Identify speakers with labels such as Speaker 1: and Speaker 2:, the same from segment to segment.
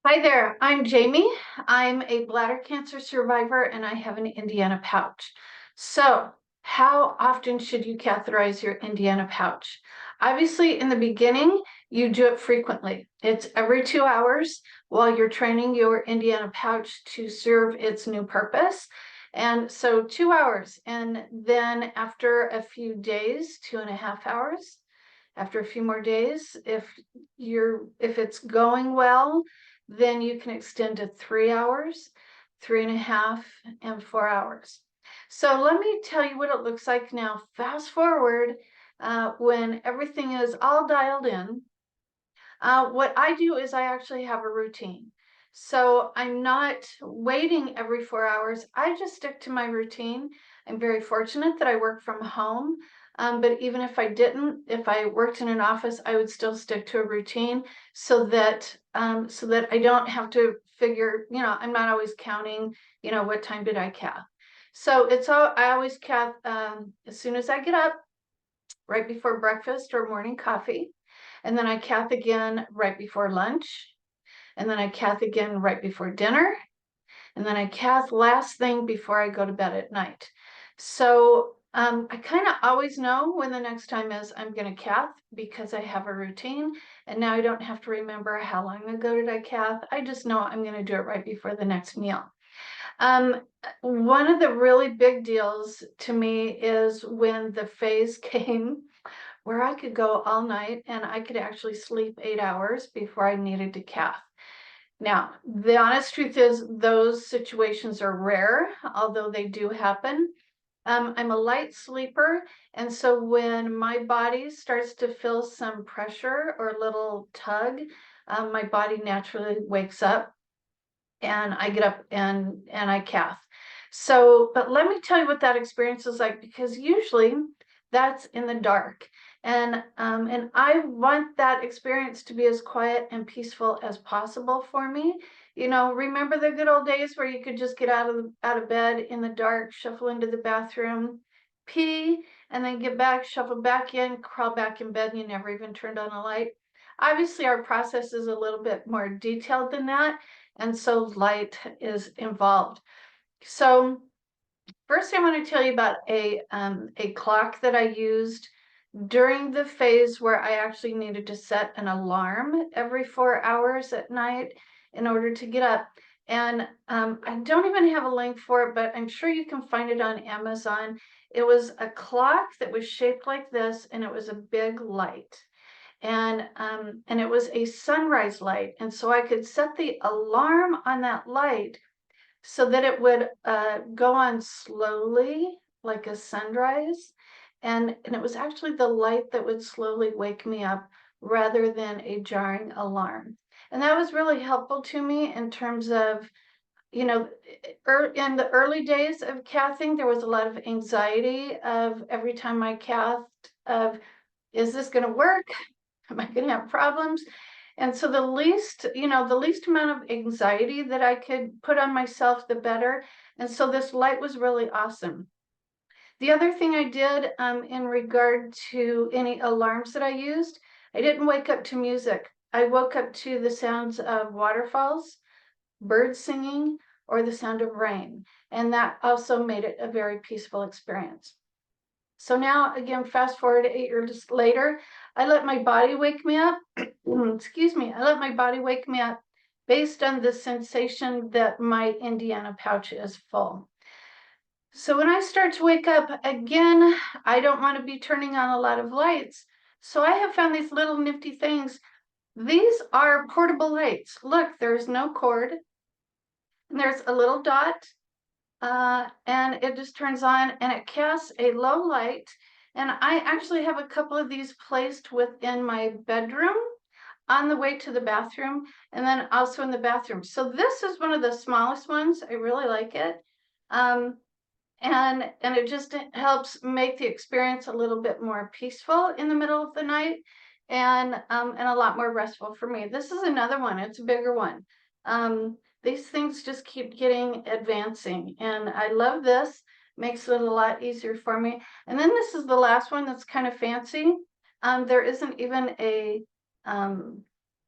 Speaker 1: Hi there, I'm Jamie. I'm a bladder cancer survivor and I have an Indiana pouch. So, how often should you catheterize your Indiana pouch? Obviously, in the beginning, you do it frequently. It's every 2 hours while you're training your Indiana pouch to serve its new purpose. And so 2 hours. And then after a few days, 2.5 hours, after a few more days, if it's going well, then you can extend to 3 hours, 3.5, and 4 hours. So let me tell you what it looks like now. Fast forward when everything is all dialed in. What I do is I actually have a routine. So I'm not waiting every 4 hours. I just stick to my routine. I'm very fortunate that I work from home. But even if I didn't, if I worked in an office, I would still stick to a routine so that I don't have to figure, I'm not always counting, what time did I cath. So I always cath as soon as I get up, right before breakfast or morning coffee. And then I cath again right before lunch. And then I cath again right before dinner. And then I cath last thing before I go to bed at night. So I kind of always know when the next time is I'm going to cath because I have a routine. And now I don't have to remember how long ago did I cath. I just know I'm going to do it right before the next meal. One of the really big deals to me is when the phase came where I could go all night and I could actually sleep 8 hours before I needed to cath. Now, the honest truth is those situations are rare, although they do happen. I'm a light sleeper, and so when my body starts to feel some pressure or a little tug, my body naturally wakes up and I get up and I cath. So, but let me tell you what that experience is like, because usually that's in the dark. And I want that experience to be as quiet and peaceful as possible for me. Remember the good old days where you could just get out of bed in the dark, shuffle into the bathroom, pee, and then get back, shuffle back in, crawl back in bed, and you never even turned on a light. Obviously, our process is a little bit more detailed than that, and so light is involved. So first, I want to tell you about a clock that I used during the phase where I actually needed to set an alarm every 4 hours at night in order to get up. And I don't even have a link for it, but I'm sure you can find it on Amazon. It was a clock that was shaped like this, and it was a big light. And it was a sunrise light. And so I could set the alarm on that light so that it would go on slowly, like a sunrise. And it was actually the light that would slowly wake me up rather than a jarring alarm. And that was really helpful to me in terms of, in the early days of cathing, there was a lot of anxiety of every time I cathed of, is this going to work? Am I going to have problems? And so the least amount of anxiety that I could put on myself, the better. And so this light was really awesome. The other thing I did in regard to any alarms that I used, I didn't wake up to music. I woke up to the sounds of waterfalls, birds singing, or the sound of rain. And that also made it a very peaceful experience. So now, again, fast forward 8 years later, I let my body wake me up. Excuse me. I let my body wake me up based on the sensation that my Indiana pouch is full. So when I start to wake up, again, I don't want to be turning on a lot of lights. So I have found these little nifty things. These are portable lights. Look, there's no cord. And there's a little dot. And it just turns on and it casts a low light. And I actually have a couple of these placed within my bedroom on the way to the bathroom and then also in the bathroom. So this is one of the smallest ones. I really like it. And it just helps make the experience a little bit more peaceful in the middle of the night and a lot more restful for me. This is another one. It's a bigger one. These things just keep advancing, and I love this. Makes it a lot easier for me. And then this is the last one that's kind of fancy. There isn't even a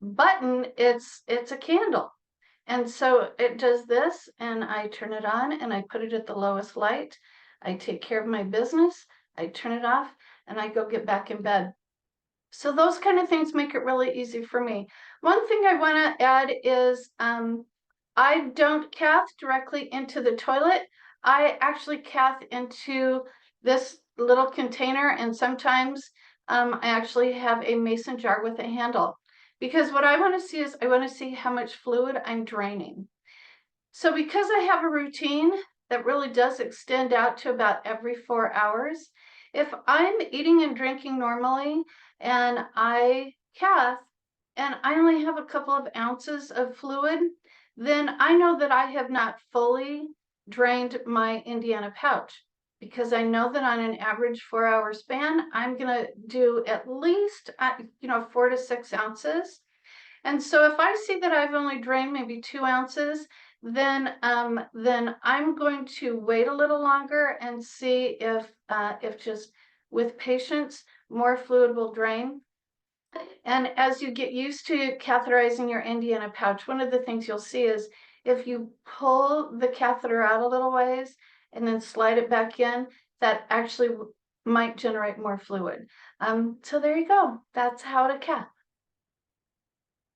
Speaker 1: button. It's a candle. And so it does this, and I turn it on and I put it at the lowest light. I take care of my business, I turn it off, and I go get back in bed. So those kind of things make it really easy for me. One thing I want to add is I don't cath directly into the toilet. I actually cath into this little container, and sometimes I actually have a mason jar with a handle. Because what I want to see is I want to see how much fluid I'm draining. So because I have a routine that really does extend out to about every 4 hours, if I'm eating and drinking normally and I cath and I only have a couple of ounces of fluid, then I know that I have not fully drained my Indiana pouch, because I know that on an average 4-hour span, I'm going to do at least 4 to 6 ounces. And so if I see that I've only drained maybe 2 ounces, then I'm going to wait a little longer and see if just with patience more fluid will drain. And as you get used to catheterizing your Indiana pouch, one of the things you'll see is if you pull the catheter out a little ways and then slide it back in, that actually might generate more fluid. So there you go. That's how to cath.